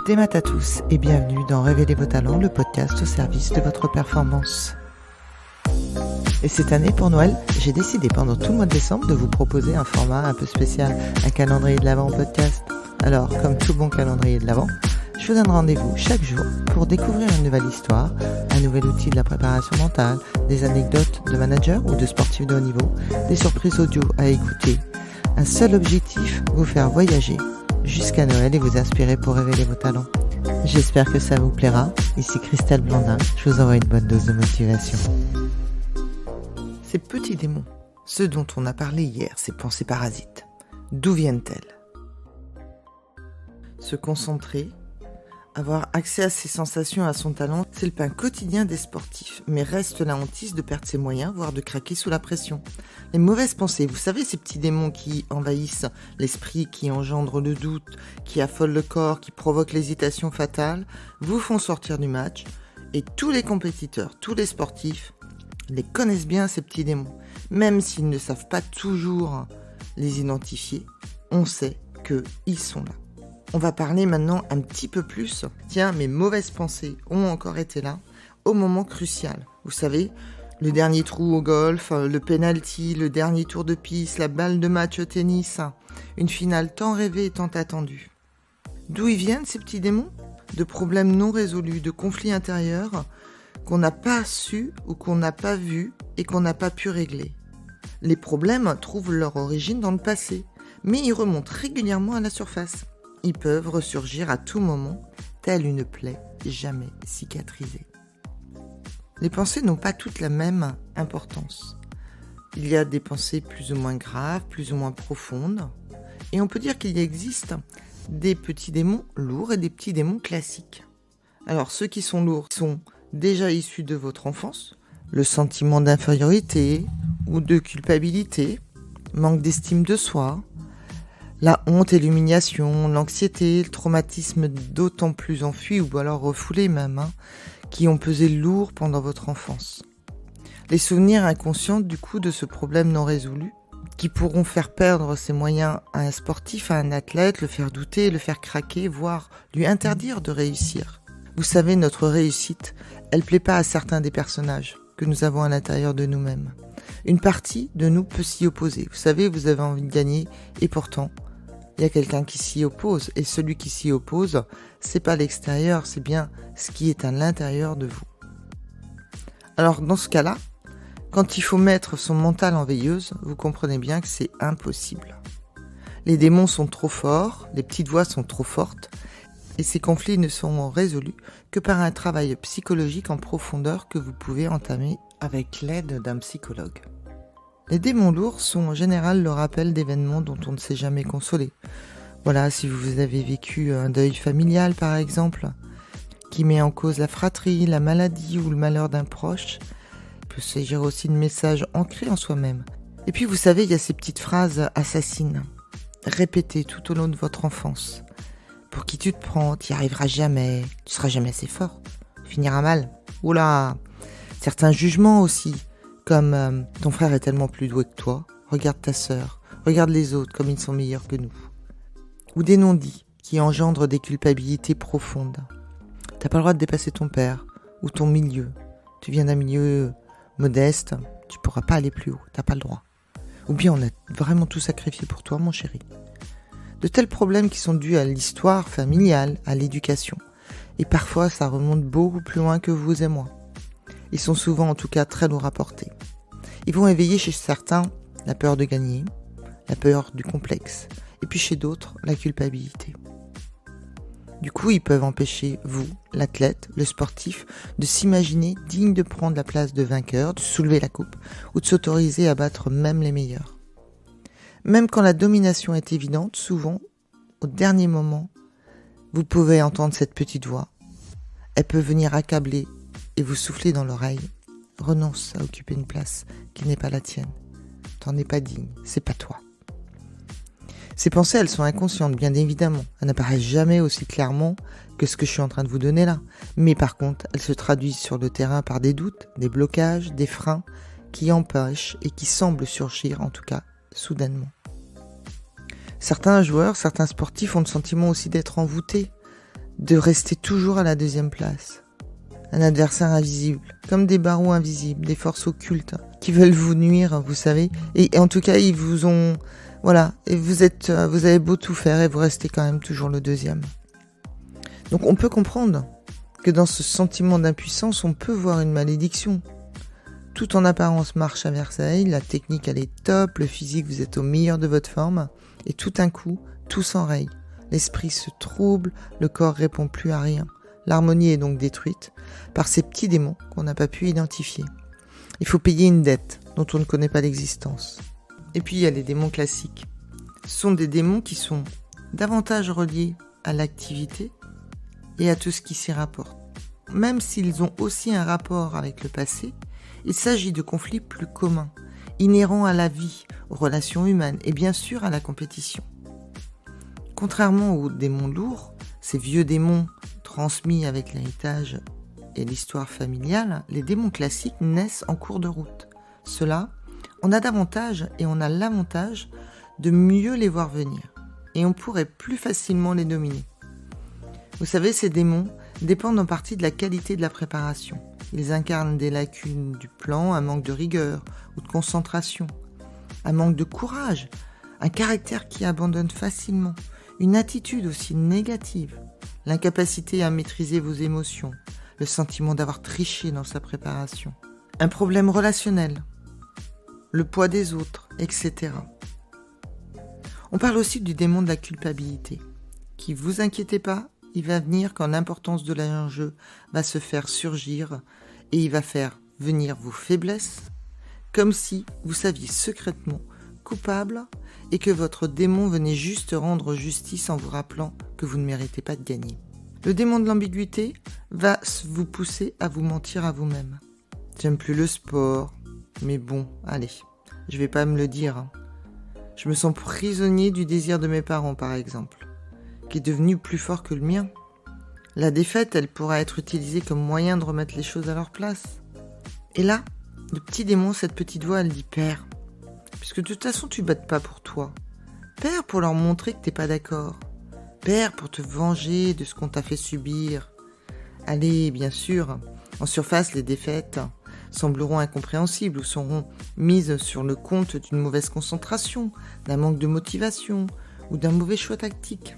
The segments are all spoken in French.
Des maths à tous et bienvenue dans Révéler vos talents, le podcast au service de votre performance. Et cette année, pour Noël, j'ai décidé pendant tout le mois de décembre de vous proposer un format un peu spécial, un calendrier de l'Avent podcast. Alors, comme tout bon calendrier de l'Avent, je vous donne rendez-vous chaque jour pour découvrir une nouvelle histoire, un nouvel outil de la préparation mentale, des anecdotes de managers ou de sportifs de haut niveau, des surprises audio à écouter. Un seul objectif, vous faire voyager jusqu'à Noël et vous inspirer pour révéler vos talents. J'espère que ça vous plaira. Ici Christelle Blandin, je vous envoie une bonne dose de motivation. Ces petits démons, ceux dont on a parlé hier, ces pensées parasites, d'où viennent-elles ? Se concentrer, avoir accès à ses sensations, à son talent, c'est le pain quotidien des sportifs, mais reste la hantise de perdre ses moyens, voire de craquer sous la pression. Les mauvaises pensées, vous savez, ces petits démons qui envahissent l'esprit, qui engendrent le doute, qui affolent le corps, qui provoquent l'hésitation fatale, vous font sortir du match, et tous les compétiteurs, tous les sportifs, les connaissent bien ces petits démons. Même s'ils ne savent pas toujours les identifier, on sait qu'ils sont là. On va parler maintenant un petit peu plus. Tiens, mes mauvaises pensées ont encore été là au moment crucial. Vous savez, le dernier trou au golf, le penalty, le dernier tour de piste, la balle de match au tennis, une finale tant rêvée et tant attendue. D'où ils viennent ces petits démons ? De problèmes non résolus, de conflits intérieurs qu'on n'a pas su ou qu'on n'a pas vu et qu'on n'a pas pu régler. Les problèmes trouvent leur origine dans le passé, mais ils remontent régulièrement à la surface. Ils peuvent ressurgir à tout moment, telle une plaie jamais cicatrisée. Les pensées n'ont pas toutes la même importance. Il y a des pensées plus ou moins graves, plus ou moins profondes, et on peut dire qu'il existe des petits démons lourds et des petits démons classiques. Alors ceux qui sont lourds sont déjà issus de votre enfance, le sentiment d'infériorité ou de culpabilité, manque d'estime de soi, la honte et l'humiliation, l'anxiété, le traumatisme d'autant plus enfui ou alors refoulé même, qui ont pesé lourd pendant votre enfance. Les souvenirs inconscients du coup de ce problème non résolu, qui pourront faire perdre ses moyens à un sportif, à un athlète, le faire douter, le faire craquer, voire lui interdire de réussir. Vous savez, notre réussite, elle plaît pas à certains des personnages que nous avons à l'intérieur de nous-mêmes. Une partie de nous peut s'y opposer. Vous savez, vous avez envie de gagner et pourtant, il y a quelqu'un qui s'y oppose, et celui qui s'y oppose, c'est pas l'extérieur, c'est bien ce qui est à l'intérieur de vous. Alors dans ce cas-là, quand il faut mettre son mental en veilleuse, vous comprenez bien que c'est impossible. Les démons sont trop forts, les petites voix sont trop fortes, et ces conflits ne seront résolus que par un travail psychologique en profondeur que vous pouvez entamer avec l'aide d'un psychologue. Les démons lourds sont en général le rappel d'événements dont on ne s'est jamais consolé. Voilà, si vous avez vécu un deuil familial par exemple, qui met en cause la fratrie, la maladie ou le malheur d'un proche, il peut s'agir aussi de messages ancrés en soi-même. Et puis vous savez, il y a ces petites phrases assassines, répétées tout au long de votre enfance. Pour qui tu te prends, tu n'y arriveras jamais, tu seras jamais assez fort, tu finiras mal. Oula, certains jugements aussi. Comme ton frère est tellement plus doué que toi, regarde ta sœur, regarde les autres comme ils sont meilleurs que nous. Ou des non-dits qui engendrent des culpabilités profondes. T'as pas le droit de dépasser ton père ou ton milieu. Tu viens d'un milieu modeste, tu pourras pas aller plus haut, t'as pas le droit. Ou bien on a vraiment tout sacrifié pour toi, mon chéri. De tels problèmes qui sont dus à l'histoire familiale, à l'éducation. Et parfois ça remonte beaucoup plus loin que vous et moi. Ils sont souvent en tout cas très lourds à porter. Ils vont éveiller chez certains la peur de gagner, la peur du complexe, et puis chez d'autres la culpabilité. Du coup, ils peuvent empêcher vous, l'athlète, le sportif, de s'imaginer digne de prendre la place de vainqueur, de soulever la coupe, ou de s'autoriser à battre même les meilleurs. Même quand la domination est évidente, souvent, au dernier moment, vous pouvez entendre cette petite voix. Elle peut venir accabler et vous souffler dans l'oreille. Renonce à occuper une place qui n'est pas la tienne. T'en es pas digne, c'est pas toi. Ces pensées, elles sont inconscientes, bien évidemment. Elles n'apparaissent jamais aussi clairement que ce que je suis en train de vous donner là. Mais par contre, elles se traduisent sur le terrain par des doutes, des blocages, des freins qui empêchent et qui semblent surgir, en tout cas, soudainement. Certains joueurs, certains sportifs ont le sentiment aussi d'être envoûtés, de rester toujours à la deuxième place. Un adversaire invisible, comme des barreaux invisibles, des forces occultes qui veulent vous nuire, vous savez. Et en tout cas, ils vous ont... Voilà, et vous avez beau tout faire et vous restez quand même toujours le deuxième. Donc on peut comprendre que dans ce sentiment d'impuissance, on peut voir une malédiction. Tout en apparence marche à Versailles, la technique elle est top, le physique vous êtes au meilleur de votre forme, et tout d'un coup, tout s'enraye. L'esprit se trouble, le corps répond plus à rien. L'harmonie est donc détruite par ces petits démons qu'on n'a pas pu identifier. Il faut payer une dette dont on ne connaît pas l'existence. Et puis il y a les démons classiques. Ce sont des démons qui sont davantage reliés à l'activité et à tout ce qui s'y rapporte. Même s'ils ont aussi un rapport avec le passé, il s'agit de conflits plus communs, inhérents à la vie, aux relations humaines et bien sûr à la compétition. Contrairement aux démons lourds, ces vieux démons transmis avec l'héritage et l'histoire familiale, les démons classiques naissent en cours de route. Ceux-là, on a davantage et on a l'avantage de mieux les voir venir. Et on pourrait plus facilement les dominer. Vous savez, ces démons dépendent en partie de la qualité de la préparation. Ils incarnent des lacunes du plan, un manque de rigueur ou de concentration, un manque de courage, un caractère qui abandonne facilement, une attitude aussi négative, l'incapacité à maîtriser vos émotions, le sentiment d'avoir triché dans sa préparation, un problème relationnel, le poids des autres, etc. On parle aussi du démon de la culpabilité, qui, vous inquiétez pas, il va venir quand l'importance de l'enjeu va se faire surgir et il va faire venir vos faiblesses, comme si vous saviez secrètement coupable et que votre démon venait juste rendre justice en vous rappelant que vous ne méritez pas de gagner. Le démon de l'ambiguïté va vous pousser à vous mentir à vous-même. J'aime plus le sport, mais bon, allez, je vais pas me le dire. Hein. Je me sens prisonnier du désir de mes parents, par exemple, qui est devenu plus fort que le mien. La défaite, elle pourra être utilisée comme moyen de remettre les choses à leur place. Et là, le petit démon, cette petite voix, elle dit « Père, puisque de toute façon, tu battes pas pour toi. Père, pour leur montrer que t'es pas d'accord. Père, pour te venger de ce qu'on t'a fait subir. Allez, bien sûr, en surface, les défaites sembleront incompréhensibles ou seront mises sur le compte d'une mauvaise concentration, d'un manque de motivation ou d'un mauvais choix tactique.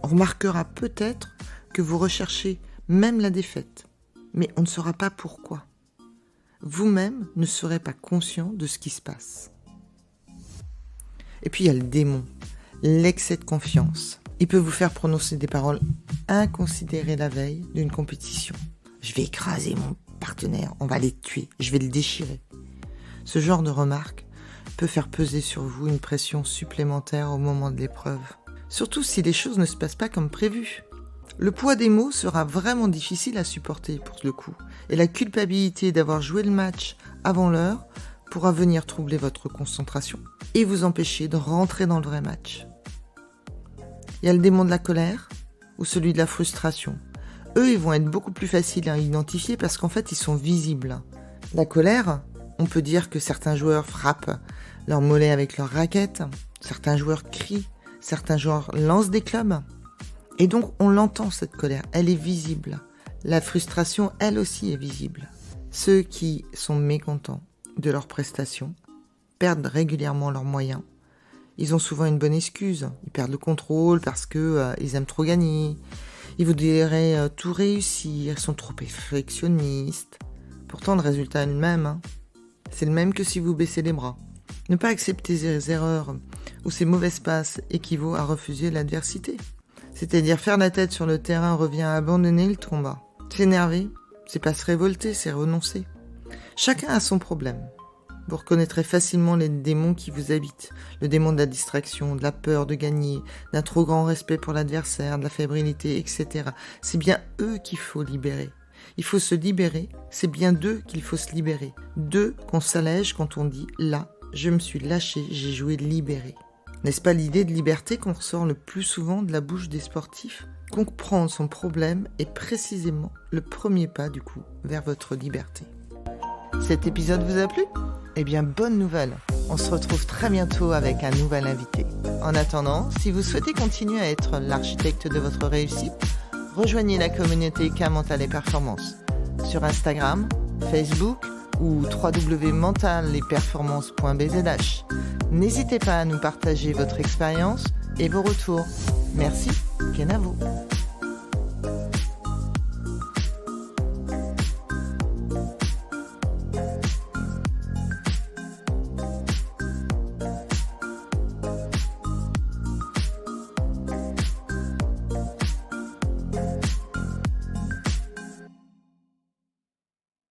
On remarquera peut-être que vous recherchez même la défaite, mais on ne saura pas pourquoi. Vous-même ne serez pas conscient de ce qui se passe. Et puis il y a le démon, l'excès de confiance. Il peut vous faire prononcer des paroles inconsidérées la veille d'une compétition. Je vais écraser mon partenaire, on va les tuer, je vais le déchirer. Ce genre de remarques peut faire peser sur vous une pression supplémentaire au moment de l'épreuve. Surtout si les choses ne se passent pas comme prévu. Le poids des mots sera vraiment difficile à supporter pour le coup. Et la culpabilité d'avoir joué le match avant l'heure pourra venir troubler votre concentration et vous empêcher de rentrer dans le vrai match. Il y a le démon de la colère ou celui de la frustration. Eux, ils vont être beaucoup plus faciles à identifier parce qu'en fait, ils sont visibles. La colère, on peut dire que certains joueurs frappent leur mollet avec leur raquette, certains joueurs crient, certains joueurs lancent des clubs. Et donc, on l'entend cette colère, elle est visible. La frustration, elle aussi, est visible. Ceux qui sont mécontents de leurs prestations perdent régulièrement leurs moyens. Ils ont souvent une bonne excuse. Ils perdent le contrôle parce que ils aiment trop gagner. Ils voudraient tout réussir. Ils sont trop perfectionnistes. Pourtant, le résultat est le même. Hein. C'est le même que si vous baissez les bras. Ne pas accepter ces erreurs ou ces mauvaises passes équivaut à refuser l'adversité. C'est-à-dire faire la tête sur le terrain revient à abandonner le combat. S'énerver, c'est pas se révolter, c'est renoncer. Chacun a son problème. Vous reconnaîtrez facilement les démons qui vous habitent. Le démon de la distraction, de la peur de gagner, d'un trop grand respect pour l'adversaire, de la fébrilité, etc. C'est bien eux qu'il faut libérer. Il faut se libérer, c'est bien d'eux qu'il faut se libérer. D'eux qu'on s'allège quand on dit « là, je me suis lâché, j'ai joué libéré ». N'est-ce pas l'idée de liberté qu'on ressort le plus souvent de la bouche des sportifs ? Comprendre son problème est précisément le premier pas du coup vers votre liberté. Cet épisode vous a plu ? Eh bien, bonne nouvelle, On se retrouve très bientôt avec un nouvel invité. En attendant, si vous souhaitez continuer à être l'architecte de votre réussite, rejoignez la communauté K Mental et Performance sur Instagram, Facebook ou www.mentalesperformances.bzh. N'hésitez pas à nous partager votre expérience et vos retours. Merci, Kenavo.